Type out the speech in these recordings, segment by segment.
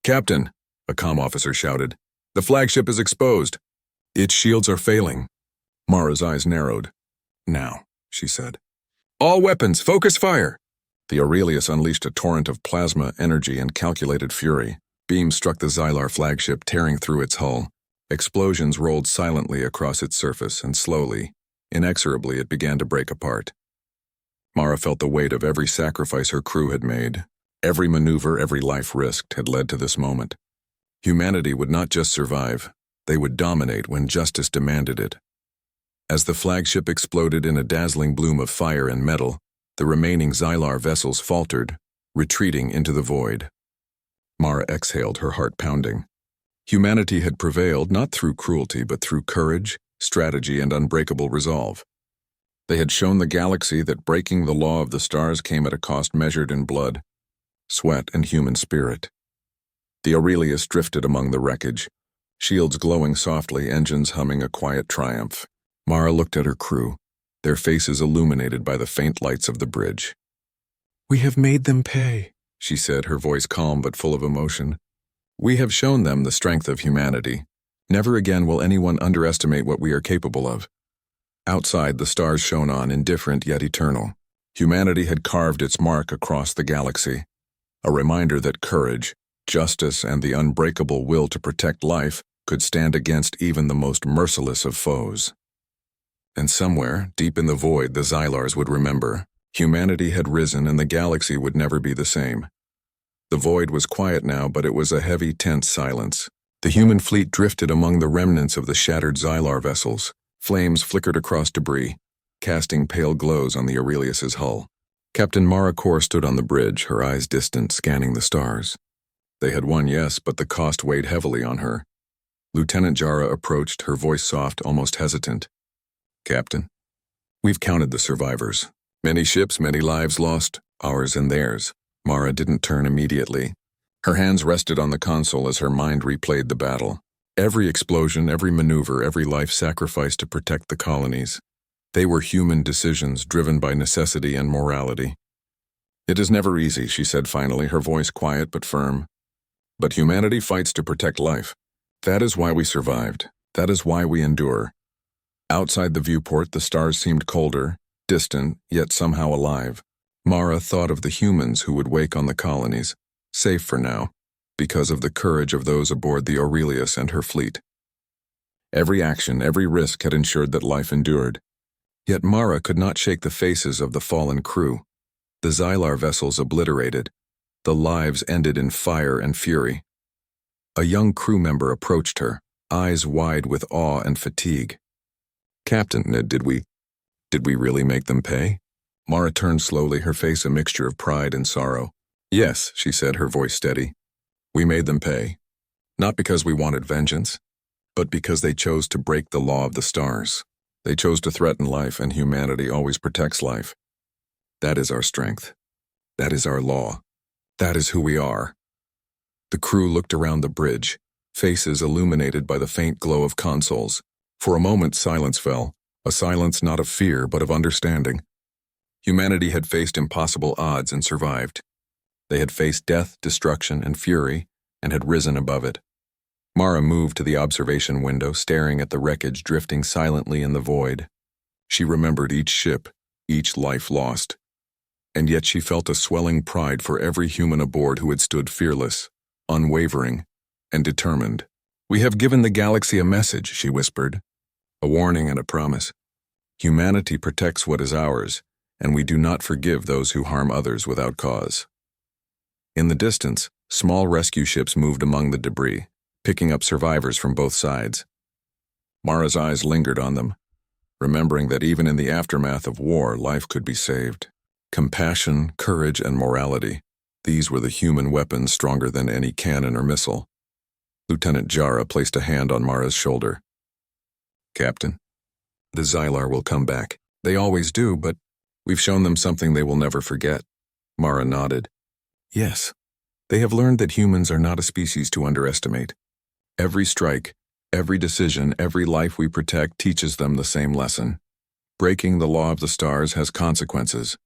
"Captain," a comm officer shouted, "the flagship is exposed. Its shields are failing." Mara's eyes narrowed. "Now," she said. "All weapons, focus fire!" The Aurelius unleashed a torrent of plasma, energy, and calculated fury. Beams struck the Xylar flagship, tearing through its hull. Explosions rolled silently across its surface, and slowly, inexorably, it began to break apart. Mara felt the weight of every sacrifice her crew had made. Every maneuver, every life risked had led to this moment. Humanity would not just survive, they would dominate when justice demanded it. As the flagship exploded in a dazzling bloom of fire and metal, the remaining Xylar vessels faltered, retreating into the void. Mara exhaled, her heart pounding. Humanity had prevailed not through cruelty but through courage, strategy, and unbreakable resolve. They had shown the galaxy that breaking the law of the stars came at a cost measured in blood, sweat, and human spirit. The Aurelius drifted among the wreckage, shields glowing softly, engines humming a quiet triumph. Mara looked at her crew, their faces illuminated by the faint lights of the bridge. "We have made them pay," she said, her voice calm but full of emotion. "We have shown them the strength of humanity. Never again will anyone underestimate what we are capable of." Outside, the stars shone on, indifferent yet eternal. Humanity had carved its mark across the galaxy, a reminder that courage, justice, and the unbreakable will to protect life could stand against even the most merciless of foes. And somewhere, deep in the void, the Xylars would remember. Humanity had risen and the galaxy would never be the same. The void was quiet now, but it was a heavy, tense silence. The human fleet drifted among the remnants of the shattered Xylar vessels. Flames flickered across debris, casting pale glows on the Aurelius's hull. Captain Mara Kor stood on the bridge, her eyes distant, scanning the stars. They had won, yes, but the cost weighed heavily on her. Lieutenant Jara approached, her voice soft, almost hesitant. "Captain, we've counted the survivors. Many ships, many lives lost, ours and theirs." Mara didn't turn immediately. Her hands rested on the console as her mind replayed the battle. Every explosion, every maneuver, every life sacrificed to protect the colonies. They were human decisions driven by necessity and morality. "It is never easy," she said finally, her voice quiet but firm. "But humanity fights to protect life. That is why we survived. That is why we endure." Outside the viewport, the stars seemed colder, distant, yet somehow alive. Mara thought of the humans who would wake on the colonies, safe for now, because of the courage of those aboard the Aurelius and her fleet. Every action, every risk had ensured that life endured. Yet Mara could not shake the faces of the fallen crew. The Xylar vessels obliterated, the lives ended in fire and fury. A young crew member approached her, eyes wide with awe and fatigue. "Captain, did we really make them pay?" Mara turned slowly, her face a mixture of pride and sorrow. "Yes," she said, her voice steady. "We made them pay. Not because we wanted vengeance, but because they chose to break the law of the stars. They chose to threaten life, and humanity always protects life. That is our strength. That is our law. That is who we are." The crew looked around the bridge, faces illuminated by the faint glow of consoles. For a moment, silence fell, a silence not of fear but of understanding. Humanity had faced impossible odds and survived. They had faced death, destruction, and fury, and had risen above it. Mara moved to the observation window, staring at the wreckage drifting silently in the void. She remembered each ship, each life lost. And yet she felt a swelling pride for every human aboard who had stood fearless, unwavering, and determined. "We have given the galaxy a message," she whispered. "A warning and a promise. Humanity protects what is ours, and we do not forgive those who harm others without cause." In the distance, small rescue ships moved among the debris, picking up survivors from both sides. Mara's eyes lingered on them, remembering that even in the aftermath of war, life could be saved. Compassion, courage, and morality, these were the human weapons stronger than any cannon or missile. Lieutenant Jara placed a hand on Mara's shoulder. "Captain, the Xylar will come back. They always do, but we've shown them something they will never forget." Mara nodded. "Yes, they have learned that humans are not a species to underestimate. Every strike, every decision, every life we protect teaches them the same lesson. Breaking the law of the stars has consequences,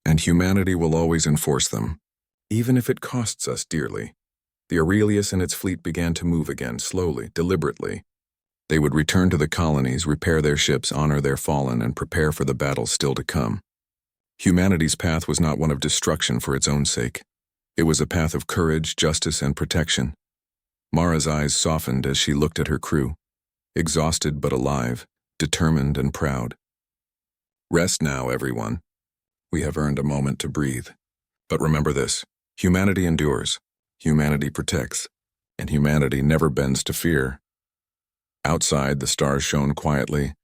and humanity will always enforce them, even if it costs us dearly." The Aurelius and its fleet began to move again, slowly, deliberately. They would return to the colonies, repair their ships, honor their fallen, and prepare for the battles still to come. Humanity's path was not one of destruction for its own sake. It was a path of courage, justice, and protection. Mara's eyes softened as she looked at her crew, exhausted but alive, determined and proud. Rest now, everyone. We have earned a moment to breathe. But remember this: humanity endures, humanity protects, and humanity never bends to fear. Outside, the stars shone quietly,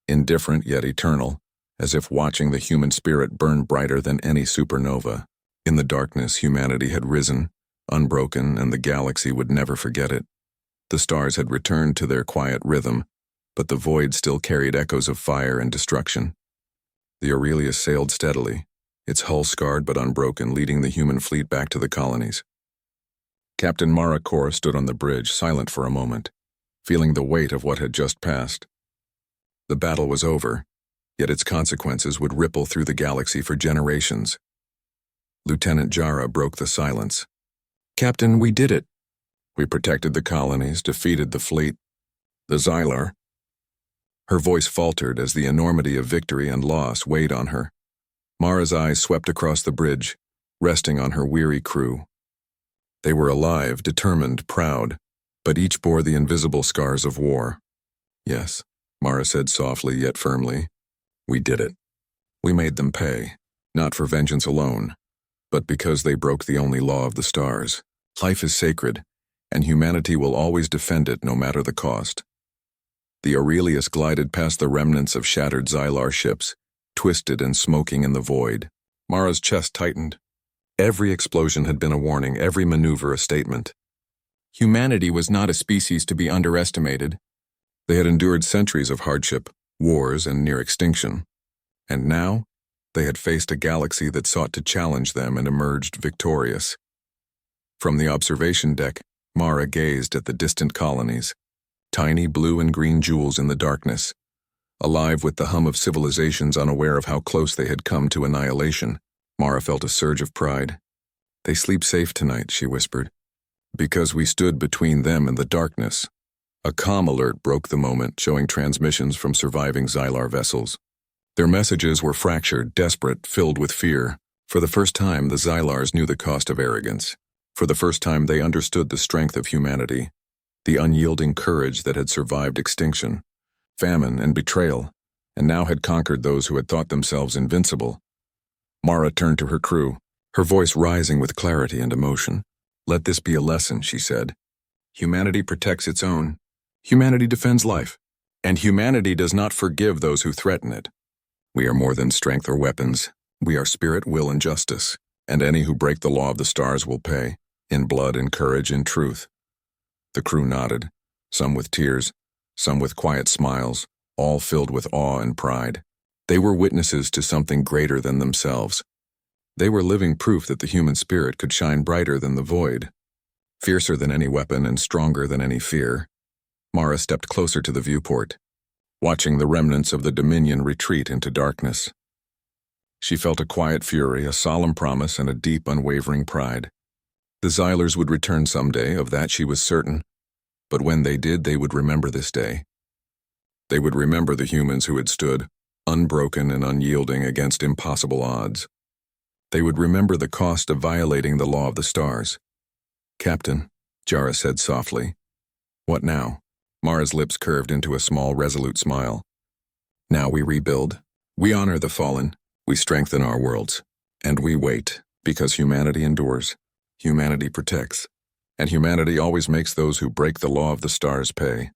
indifferent yet eternal, as if watching the human spirit burn brighter than any supernova. In the darkness, humanity had risen, unbroken, and the galaxy would never forget it. The stars had returned to their quiet rhythm, but the void still carried echoes of fire and destruction. The Aurelius sailed steadily, its hull scarred but unbroken, leading the human fleet back to the colonies. Captain Mara Kor stood on the bridge, silent for a moment, feeling the weight of what had just passed. The battle was over, yet its consequences would ripple through the galaxy for generations. Lieutenant Jara broke the silence. "Captain, we did it. We protected the colonies, defeated the fleet. The Xylar." Her voice faltered as the enormity of victory and loss weighed on her. Mara's eyes swept across the bridge, resting on her weary crew. They were alive, determined, proud, but each bore the invisible scars of war. "Yes," Mara said softly yet firmly, "we did it. We made them pay, not for vengeance alone, but because they broke the only law of the stars. Life is sacred, and humanity will always defend it no matter the cost." The Aurelius glided past the remnants of shattered Xylar ships, twisted and smoking in the void. Mara's chest tightened. Every explosion had been a warning, every maneuver a statement. Humanity was not a species to be underestimated. They had endured centuries of hardship, wars, and near extinction. And now, they had faced a galaxy that sought to challenge them and emerged victorious. From the observation deck, Mara gazed at the distant colonies, tiny blue and green jewels in the darkness, alive with the hum of civilizations unaware of how close they had come to annihilation. Mara felt a surge of pride. "They sleep safe tonight," she whispered, "because we stood between them and the darkness." A comm alert broke the moment, showing transmissions from surviving Xylar vessels. Their messages were fractured, desperate, filled with fear. For the first time, the Xylars knew the cost of arrogance. For the first time, they understood the strength of humanity, the unyielding courage that had survived extinction, famine, and betrayal, and now had conquered those who had thought themselves invincible. Mara turned to her crew, her voice rising with clarity and emotion. "Let this be a lesson," she said. "Humanity protects its own. Humanity defends life. And humanity does not forgive those who threaten it. We are more than strength or weapons. We are spirit, will, and justice. And any who break the law of the stars will pay, in blood, in courage, in truth." The crew nodded, some with tears, some with quiet smiles, all filled with awe and pride. They were witnesses to something greater than themselves. They were living proof that the human spirit could shine brighter than the void, fiercer than any weapon and stronger than any fear. Mara stepped closer to the viewport, watching the remnants of the Dominion retreat into darkness. She felt a quiet fury, a solemn promise, and a deep, unwavering pride. The Xylars would return someday, of that she was certain, but when they did, they would remember this day. They would remember the humans who had stood, unbroken and unyielding against impossible odds. They would remember the cost of violating the law of the stars. "Captain," Jara said softly. "What now?" Mara's lips curved into a small, resolute smile. "Now we rebuild. We honor the fallen. We strengthen our worlds. And we wait, because humanity endures. Humanity protects. And humanity always makes those who break the law of the stars pay."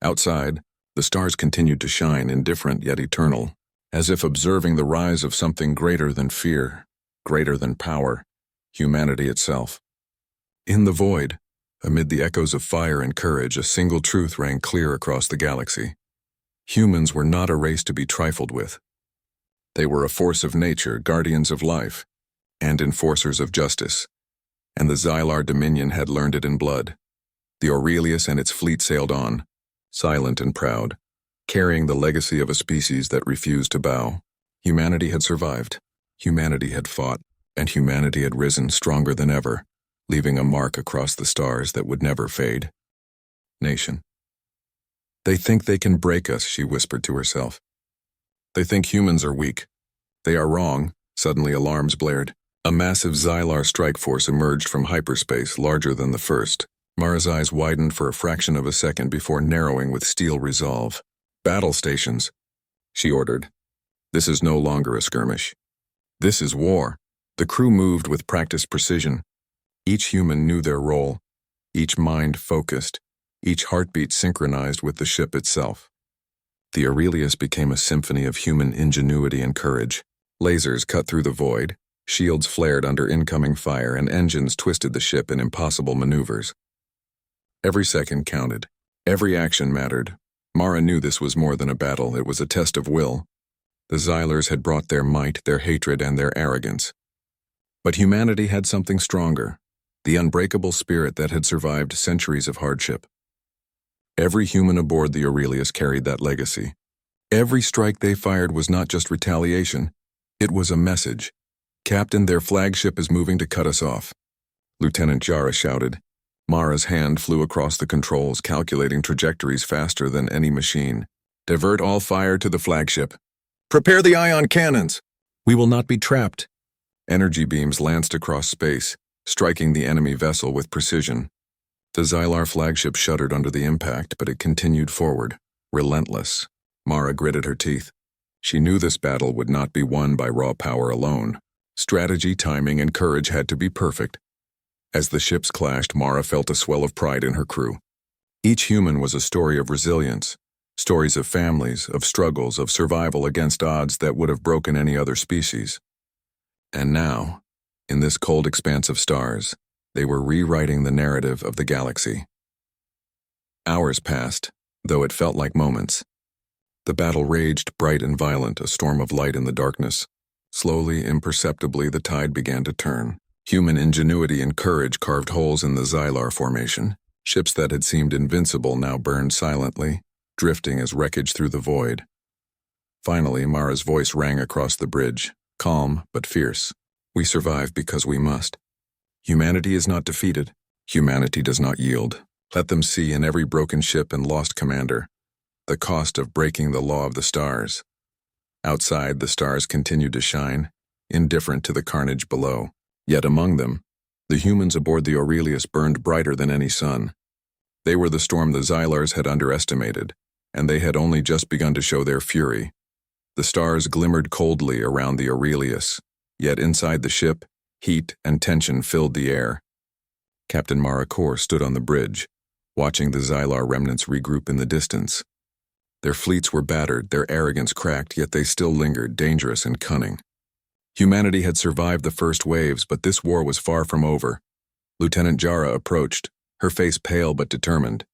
Outside, the stars continued to shine, indifferent yet eternal, as if observing the rise of something greater than fear, greater than power, humanity itself. In the void, amid the echoes of fire and courage, a single truth rang clear across the galaxy. Humans were not a race to be trifled with. They were a force of nature, guardians of life, and enforcers of justice. And the Xylar Dominion had learned it in blood. The Aurelius and its fleet sailed on, silent and proud, carrying the legacy of a species that refused to bow. Humanity had survived, humanity had fought, and humanity had risen stronger than ever. leaving a mark across the stars that would never fade. Nation. They think they can break us, she whispered to herself. They think humans are weak. They are wrong. Suddenly alarms blared. A massive Xylar strike force emerged from hyperspace, larger than the first. Mara's eyes widened for a fraction of a second before narrowing with steel resolve. Battle stations, she ordered. This is no longer a skirmish. This is war. The crew moved with practiced precision. Each human knew their role, each mind focused, each heartbeat synchronized with the ship itself. The Aurelius became a symphony of human ingenuity and courage. Lasers cut through the void, shields flared under incoming fire, and engines twisted the ship in impossible maneuvers. Every second counted. Every action mattered. Mara knew this was more than a battle, it was a test of will. The Xylars had brought their might, their hatred, and their arrogance. But humanity had something stronger, the unbreakable spirit that had survived centuries of hardship. Every human aboard the Aurelius carried that legacy. Every strike they fired was not just retaliation, it was a message. Captain, their flagship is moving to cut us off. Lieutenant Jara shouted. Mara's hand flew across the controls, calculating trajectories faster than any machine. Divert all fire to the flagship. Prepare the ion cannons! We will not be trapped. Energy beams lanced across space, striking the enemy vessel with precision. The Xylar flagship shuddered under the impact, but it continued forward, relentless. Mara gritted her teeth. She knew this battle would not be won by raw power alone. Strategy, timing, and courage had to be perfect. As the ships clashed, Mara felt a swell of pride in her crew. Each human was a story of resilience, stories of families, of struggles, of survival against odds that would have broken any other species. And now, in this cold expanse of stars, they were rewriting the narrative of the galaxy. Hours passed, though it felt like moments. The battle raged, bright and violent, a storm of light in the darkness. Slowly, imperceptibly, the tide began to turn. Human ingenuity and courage carved holes in the Xylar formation. Ships that had seemed invincible now burned silently, drifting as wreckage through the void. Finally, Mara's voice rang across the bridge, calm but fierce. We survive because we must. Humanity is not defeated. Humanity does not yield. Let them see in every broken ship and lost commander the cost of breaking the law of the stars. Outside, the stars continued to shine, indifferent to the carnage below. Yet among them, the humans aboard the Aurelius burned brighter than any sun. They were the storm the Xylars had underestimated, and they had only just begun to show their fury. The stars glimmered coldly around the Aurelius, yet inside the ship, heat and tension filled the air. Captain Mara Kor stood on the bridge, watching the Xylar remnants regroup in the distance. Their fleets were battered, their arrogance cracked, yet they still lingered, dangerous and cunning. Humanity had survived the first waves, but this war was far from over. Lieutenant Jara approached, her face pale but determined.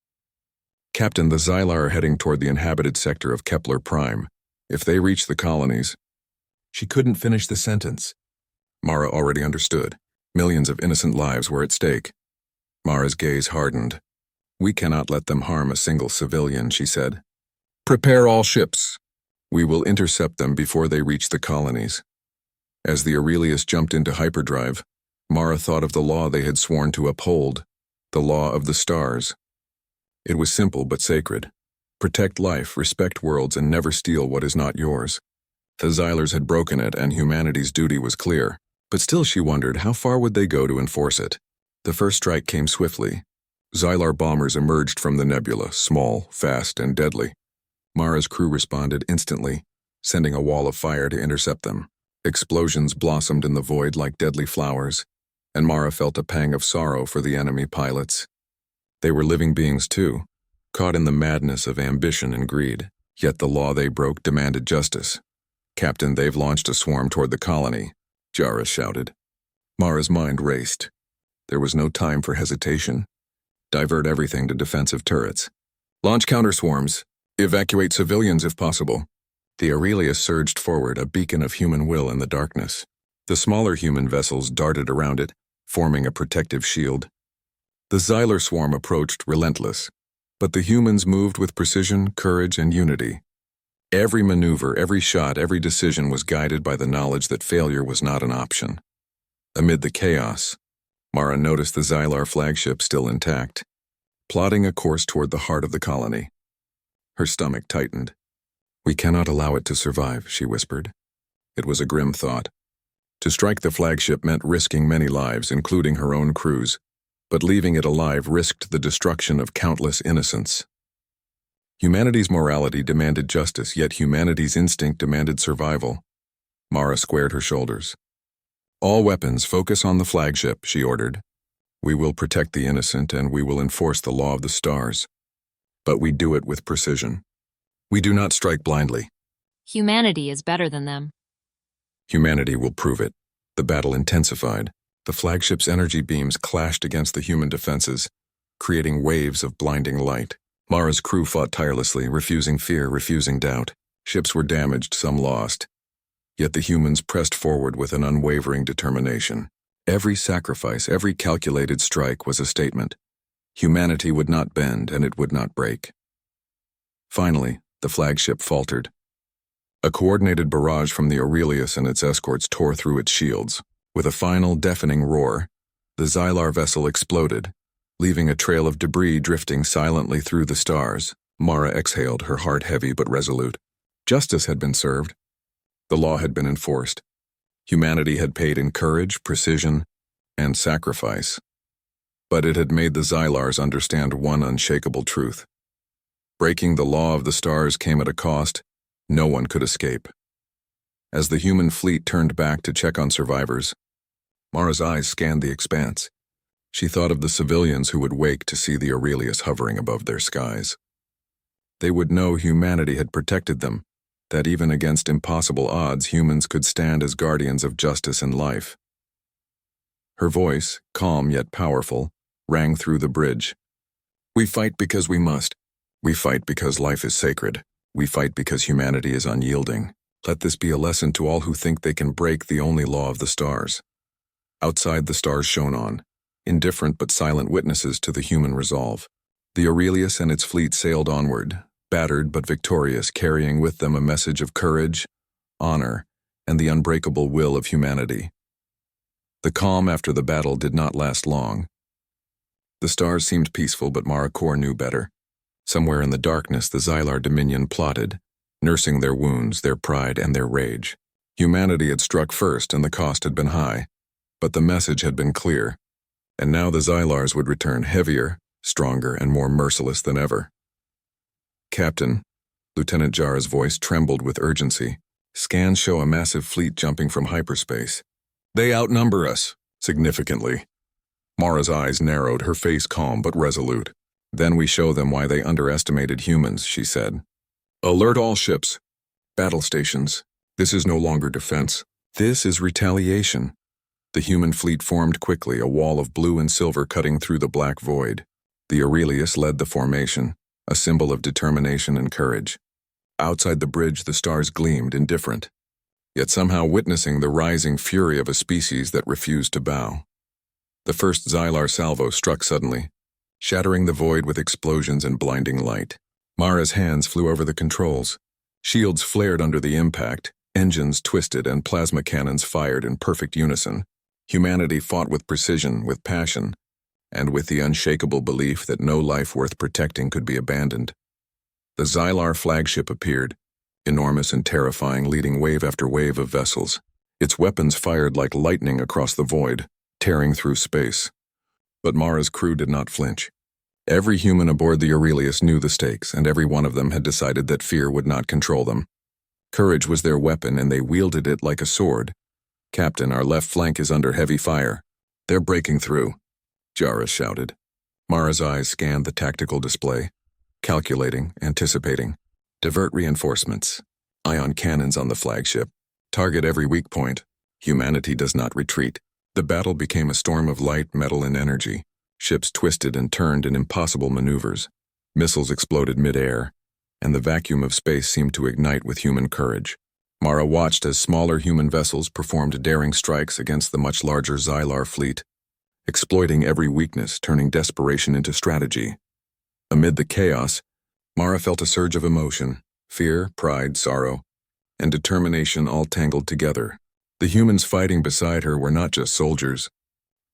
Captain, the Xylar are heading toward the inhabited sector of Kepler Prime. If they reach the colonies... She couldn't finish the sentence. Mara already understood. Millions of innocent lives were at stake. Mara's gaze hardened. We cannot let them harm a single civilian, she said. Prepare all ships. We will intercept them before they reach the colonies. As the Aurelius jumped into hyperdrive, Mara thought of the law they had sworn to uphold, the law of the stars. It was simple but sacred. Protect life, respect worlds, and never steal what is not yours. The Xylars had broken it, and humanity's duty was clear. But still she wondered, how far would they go to enforce it? The first strike came swiftly. Xylar bombers emerged from the nebula, small, fast, and deadly. Mara's crew responded instantly, sending a wall of fire to intercept them. Explosions blossomed in the void like deadly flowers, and Mara felt a pang of sorrow for the enemy pilots. They were living beings too, caught in the madness of ambition and greed. Yet the law they broke demanded justice. Captain, they've launched a swarm toward the colony, Jara shouted. Mara's mind raced. There was no time for hesitation. Divert everything to defensive turrets. Launch counter-swarms. Evacuate civilians if possible. The Aurelius surged forward, a beacon of human will in the darkness. The smaller human vessels darted around it, forming a protective shield. The Xylar swarm approached, relentless. But the humans moved with precision, courage, and unity. Every maneuver, every shot, every decision was guided by the knowledge that failure was not an option. Amid the chaos, Mara noticed the Xylar flagship still intact, plotting a course toward the heart of the colony. Her stomach tightened. "We cannot allow it to survive," she whispered. It was a grim thought. To strike the flagship meant risking many lives, including her own crew's, but leaving it alive risked the destruction of countless innocents. Humanity's morality demanded justice, yet humanity's instinct demanded survival. Mara squared her shoulders. "All weapons, focus on the flagship," she ordered. "We will protect the innocent, and we will enforce the law of the stars. But we do it with precision. We do not strike blindly." Humanity is better than them. Humanity will prove it. The battle intensified. The flagship's energy beams clashed against the human defenses, creating waves of blinding light. Mara's crew fought tirelessly, refusing fear, refusing doubt. Ships were damaged, some lost. Yet the humans pressed forward with an unwavering determination. Every sacrifice, every calculated strike was a statement. Humanity would not bend, and it would not break. Finally, the flagship faltered. A coordinated barrage from the Aurelius and its escorts tore through its shields. With a final, deafening roar, the Xylar vessel exploded, leaving a trail of debris drifting silently through the stars. Mara exhaled, her heart heavy but resolute. Justice had been served. The law had been enforced. Humanity had paid in courage, precision, and sacrifice. But it had made the Xylars understand one unshakable truth. Breaking the law of the stars came at a cost no one could escape. As the human fleet turned back to check on survivors, Mara's eyes scanned the expanse. She thought of the civilians who would wake to see the Aurelius hovering above their skies. They would know humanity had protected them, that even against impossible odds humans could stand as guardians of justice and life. Her voice, calm yet powerful, rang through the bridge. "We fight because we must. We fight because life is sacred. We fight because humanity is unyielding. Let this be a lesson to all who think they can break the only law of the stars." Outside, the stars shone on, indifferent but silent witnesses to the human resolve. The Aurelius and its fleet sailed onward, battered but victorious, carrying with them a message of courage, honor, and the unbreakable will of humanity. The calm after the battle did not last long. The stars seemed peaceful, but Mara Kor knew better. Somewhere in the darkness, the Xylar Dominion plotted, nursing their wounds, their pride, and their rage. Humanity had struck first, and the cost had been high. But the message had been clear, and now the Xylars would return heavier, stronger, and more merciless than ever. "Captain," Lieutenant Jara's voice trembled with urgency. "Scans show a massive fleet jumping from hyperspace. They outnumber us, significantly." Mara's eyes narrowed, her face calm but resolute. "Then we show them why they underestimated humans," she said. "Alert all ships. Battle stations. This is no longer defense. This is retaliation." The human fleet formed quickly, a wall of blue and silver cutting through the black void. The Aurelius led the formation, a symbol of determination and courage. Outside the bridge, the stars gleamed, indifferent, yet somehow witnessing the rising fury of a species that refused to bow. The first Xylar salvo struck suddenly, shattering the void with explosions and blinding light. Mara's hands flew over the controls. Shields flared under the impact, engines twisted, and plasma cannons fired in perfect unison. Humanity fought with precision, with passion, and with the unshakable belief that no life worth protecting could be abandoned. The Xylar flagship appeared, enormous and terrifying, leading wave after wave of vessels. Its weapons fired like lightning across the void, tearing through space. But Mara's crew did not flinch. Every human aboard the Aurelius knew the stakes, and every one of them had decided that fear would not control them. Courage was their weapon, and they wielded it like a sword. "Captain, our left flank is under heavy fire. They're breaking through," Jara shouted. Mara's eyes scanned the tactical display, calculating, anticipating. Divert reinforcements. Ion cannons on the flagship. Target every weak point. Humanity does not retreat. The battle became a storm of light, metal, and energy. Ships twisted and turned in impossible maneuvers. Missiles exploded mid-air, and the vacuum of space seemed to ignite with human courage. Mara watched as smaller human vessels performed daring strikes against the much larger Xylar fleet, exploiting every weakness, turning desperation into strategy. Amid the chaos, Mara felt a surge of emotion, fear, pride, sorrow, and determination all tangled together. The humans fighting beside her were not just soldiers.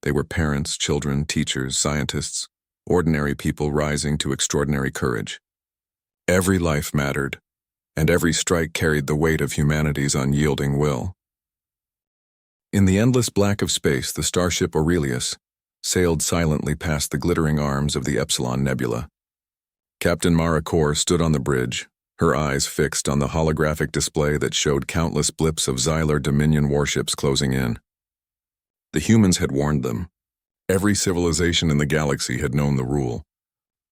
They were parents, children, teachers, scientists, ordinary people rising to extraordinary courage. Every life mattered, and every strike carried the weight of humanity's unyielding will. In the endless black of space, the starship Aurelius sailed silently past the glittering arms of the Epsilon Nebula. Captain Mara Kor stood on the bridge, her eyes fixed on the holographic display that showed countless blips of Xylar Dominion warships closing in. The humans had warned them. Every civilization in the galaxy had known the rule.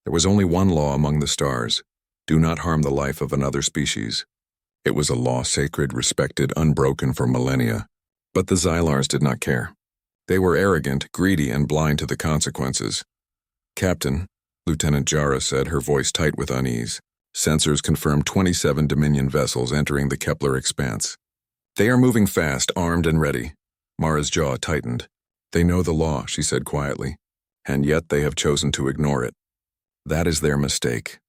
There was only one law among the stars: do not harm the life of another species. It was a law sacred, respected, unbroken for millennia. But the Xylars did not care. They were arrogant, greedy, and blind to the consequences. "Captain," Lieutenant Jara said, her voice tight with unease. Sensors confirmed 27 Dominion vessels entering the Kepler expanse. "They are moving fast, armed and ready." Mara's jaw tightened. "They know the law," she said quietly, "and yet they have chosen to ignore it. That is their mistake.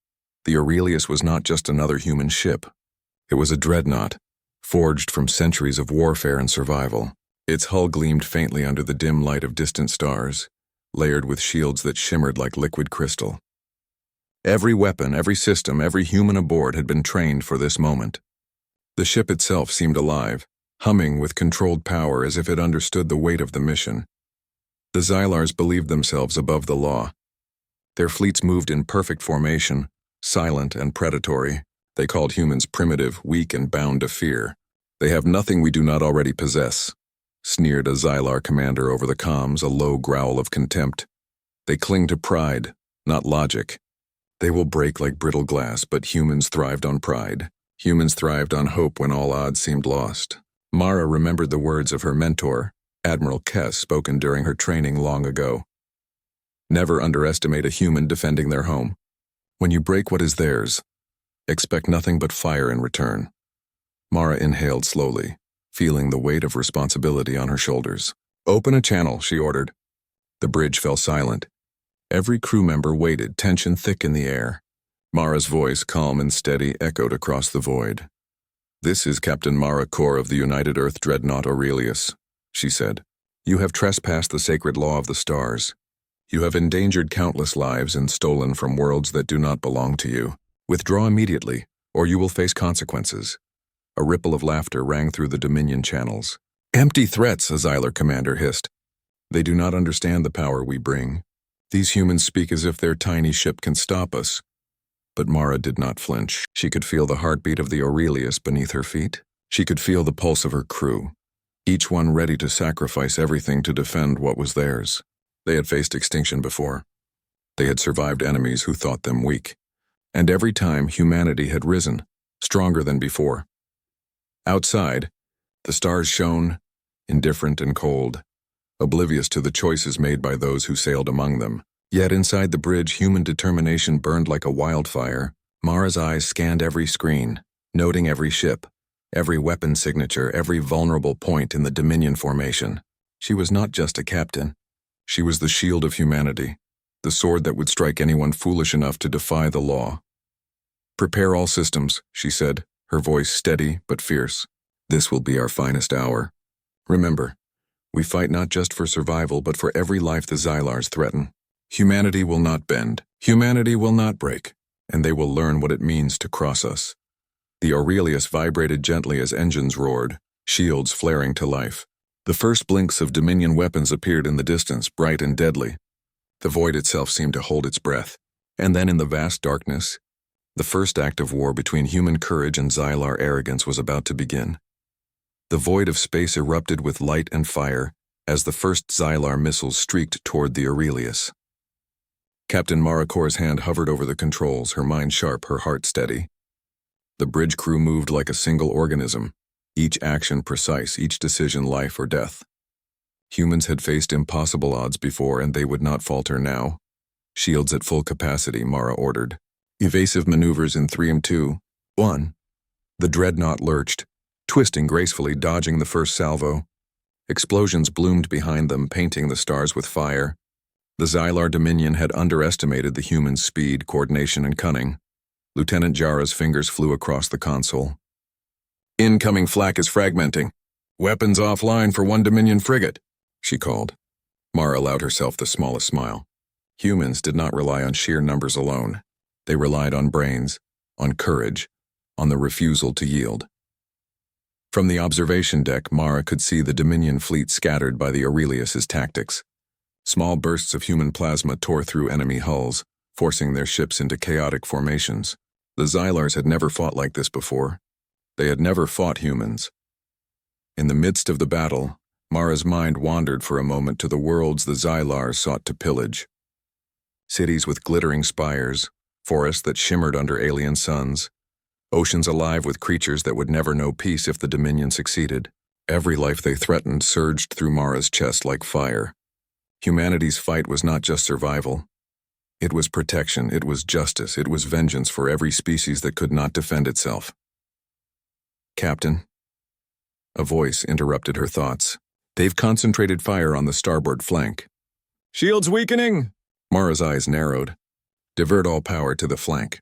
The Aurelius was not just another human ship. It was a dreadnought, forged from centuries of warfare and survival. Its hull gleamed faintly under the dim light of distant stars, layered with shields that shimmered like liquid crystal. Every weapon, every system, every human aboard had been trained for this moment. The ship itself seemed alive, humming with controlled power as if it understood the weight of the mission. The Xylars believed themselves above the law. Their fleets moved in perfect formation, silent and predatory. They called humans primitive, weak, and bound to fear. "They have nothing we do not already possess," sneered a Xylar commander over the comms, a low growl of contempt. "They cling to pride, not logic. They will break like brittle glass, but humans thrived on pride. Humans thrived on hope when all odds seemed lost." Mara remembered the words of her mentor, Admiral Kess, spoken during her training long ago. "Never underestimate a human defending their home. When you break what is theirs, expect nothing but fire in return." Mara inhaled slowly, feeling the weight of responsibility on her shoulders. "Open a channel," she ordered. The bridge fell silent. Every crew member waited, tension thick in the air. Mara's voice, calm and steady, echoed across the void. "This is Captain Mara Kor of the United Earth Dreadnought Aurelius," she said. "You have trespassed the sacred law of the stars. You have endangered countless lives and stolen from worlds that do not belong to you. Withdraw immediately, or you will face consequences." A ripple of laughter rang through the Dominion channels. "Empty threats," a Xylar commander hissed. "They do not understand the power we bring. These humans speak as if their tiny ship can stop us." But Mara did not flinch. She could feel the heartbeat of the Aurelius beneath her feet. She could feel the pulse of her crew, each one ready to sacrifice everything to defend what was theirs. They had faced extinction before. They had survived enemies who thought them weak. And every time humanity had risen, stronger than before. Outside, the stars shone, indifferent and cold, oblivious to the choices made by those who sailed among them. Yet inside the bridge, human determination burned like a wildfire. Mara's eyes scanned every screen, noting every ship, every weapon signature, every vulnerable point in the Dominion formation. She was not just a captain. She was the shield of humanity, the sword that would strike anyone foolish enough to defy the law. "Prepare all systems," she said, her voice steady but fierce. "This will be our finest hour. Remember, we fight not just for survival, but for every life the Xylars threaten. Humanity will not bend. Humanity will not break, and they will learn what it means to cross us." The Aurelius vibrated gently as engines roared, shields flaring to life. The first blinks of Dominion weapons appeared in the distance, bright and deadly. The void itself seemed to hold its breath. And then in the vast darkness, the first act of war between human courage and Xylar arrogance was about to begin. The void of space erupted with light and fire as the first Xylar missiles streaked toward the Aurelius. Captain Mara Kor's hand hovered over the controls, her mind sharp, her heart steady. The bridge crew moved like a single organism, each action precise, each decision life or death. Humans had faced impossible odds before, and they would not falter now. "Shields at full capacity," Mara ordered. "Evasive maneuvers in 3 and 2. 1. The dreadnought lurched, twisting gracefully, dodging the first salvo. Explosions bloomed behind them, painting the stars with fire. The Xylar Dominion had underestimated the human speed, coordination, and cunning. Lieutenant Jara's fingers flew across the console. "Incoming flak is fragmenting. Weapons offline for 1 Dominion frigate," she called. Mara allowed herself the smallest smile. Humans did not rely on sheer numbers alone. They relied on brains, on courage, on the refusal to yield. From the observation deck, Mara could see the Dominion fleet scattered by the Aurelius's tactics. Small bursts of human plasma tore through enemy hulls, forcing their ships into chaotic formations. The Xylars had never fought like this before. They had never fought humans. In the midst of the battle, Mara's mind wandered for a moment to the worlds the Xylars sought to pillage. Cities with glittering spires, forests that shimmered under alien suns, oceans alive with creatures that would never know peace if the Dominion succeeded. Every life they threatened surged through Mara's chest like fire. Humanity's fight was not just survival. It was protection, it was justice, it was vengeance for every species that could not defend itself. Captain. A voice interrupted her thoughts. They've concentrated fire on the starboard flank. Shields weakening! Mara's eyes narrowed. Divert all power to the flank.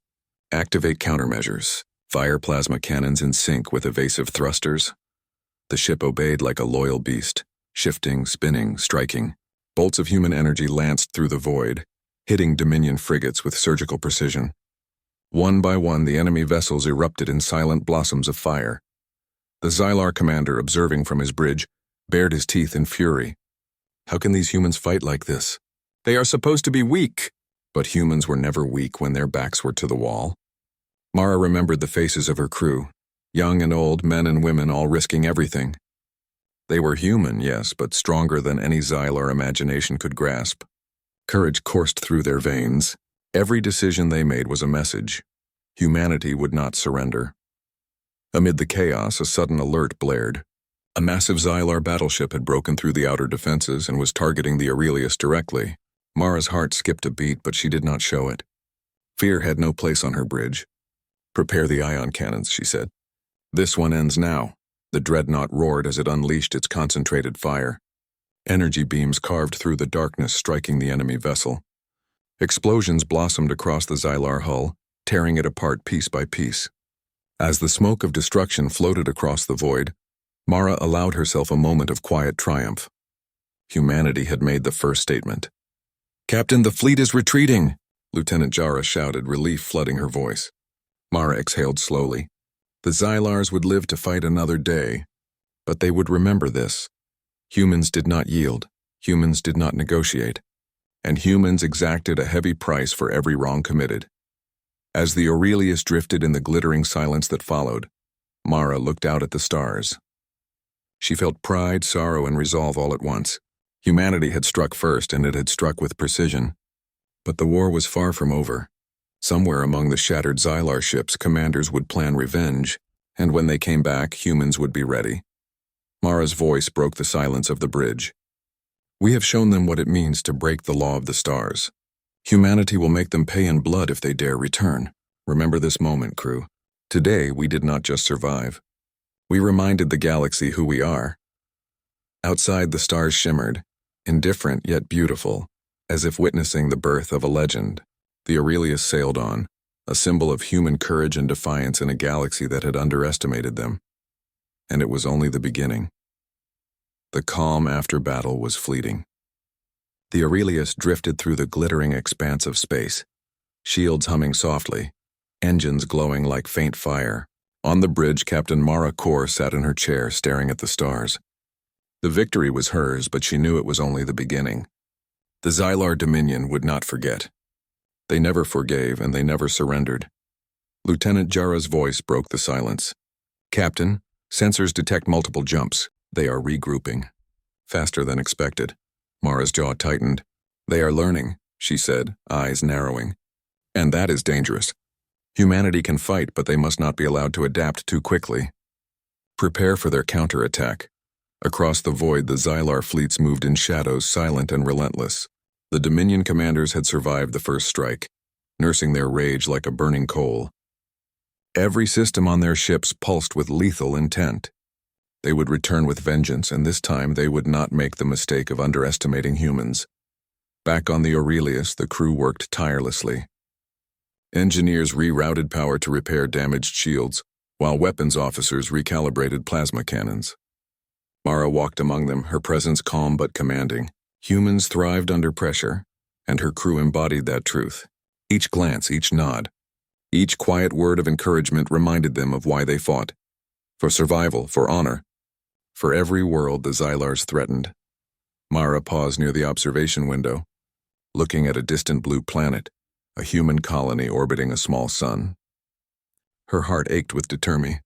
Activate countermeasures. Fire plasma cannons in sync with evasive thrusters. The ship obeyed like a loyal beast, shifting, spinning, striking. Bolts of human energy lanced through the void, hitting Dominion frigates with surgical precision. One by one, the enemy vessels erupted in silent blossoms of fire. The Xylar commander, observing from his bridge, bared his teeth in fury. How can these humans fight like this? They are supposed to be weak. But humans were never weak when their backs were to the wall. Mara remembered the faces of her crew, young and old, men and women, all risking everything. They were human, yes, but stronger than any Xylar imagination could grasp. Courage coursed through their veins. Every decision they made was a message. Humanity would not surrender. Amid the chaos, a sudden alert blared. A massive Xylar battleship had broken through the outer defenses and was targeting the Aurelius directly. Mara's heart skipped a beat, but she did not show it. Fear had no place on her bridge. Prepare the ion cannons, she said. This one ends now. The dreadnought roared as it unleashed its concentrated fire. Energy beams carved through the darkness, striking the enemy vessel. Explosions blossomed across the Xylar hull, tearing it apart piece by piece. As the smoke of destruction floated across the void, Mara allowed herself a moment of quiet triumph. Humanity had made the first statement. Captain, the fleet is retreating, Lieutenant Jara shouted, relief flooding her voice. Mara exhaled slowly. The Xylars would live to fight another day, but they would remember this. Humans did not yield, humans did not negotiate, and humans exacted a heavy price for every wrong committed. As the Aurelius drifted in the glittering silence that followed, Mara looked out at the stars. She felt pride, sorrow, and resolve all at once. Humanity had struck first, and it had struck with precision. But the war was far from over. Somewhere among the shattered Xylar ships, commanders would plan revenge, and when they came back, humans would be ready. Mara's voice broke the silence of the bridge. We have shown them what it means to break the law of the stars. Humanity will make them pay in blood if they dare return. Remember this moment, crew. Today, we did not just survive. We reminded the galaxy who we are. Outside, the stars shimmered, indifferent yet beautiful, as if witnessing the birth of a legend. The Aurelius sailed on, a symbol of human courage and defiance in a galaxy that had underestimated them. And it was only the beginning. The calm after battle was fleeting. The Aurelius drifted through the glittering expanse of space, shields humming softly, engines glowing like faint fire. On the bridge, Captain Mara Kor sat in her chair, staring at the stars. The victory was hers, but she knew it was only the beginning. The Xylar Dominion would not forget. They never forgave, and they never surrendered. Lieutenant Jara's voice broke the silence. Captain, sensors detect multiple jumps. They are regrouping. Faster than expected. Mara's jaw tightened. They are learning, she said, eyes narrowing. And that is dangerous. Humanity can fight, but they must not be allowed to adapt too quickly. Prepare for their counterattack. Across the void, the Xylar fleets moved in shadows, silent and relentless. The Dominion commanders had survived the first strike, nursing their rage like a burning coal. Every system on their ships pulsed with lethal intent. They would return with vengeance, and this time they would not make the mistake of underestimating humans. Back on the Aurelius, the crew worked tirelessly. Engineers rerouted power to repair damaged shields, while weapons officers recalibrated plasma cannons. Mara walked among them, her presence calm but commanding. Humans thrived under pressure, and her crew embodied that truth. Each glance, each nod, each quiet word of encouragement reminded them of why they fought. For survival, for honor, for every world the Xylars threatened. Mara paused near the observation window, looking at a distant blue planet, a human colony orbiting a small sun. Her heart ached with determination.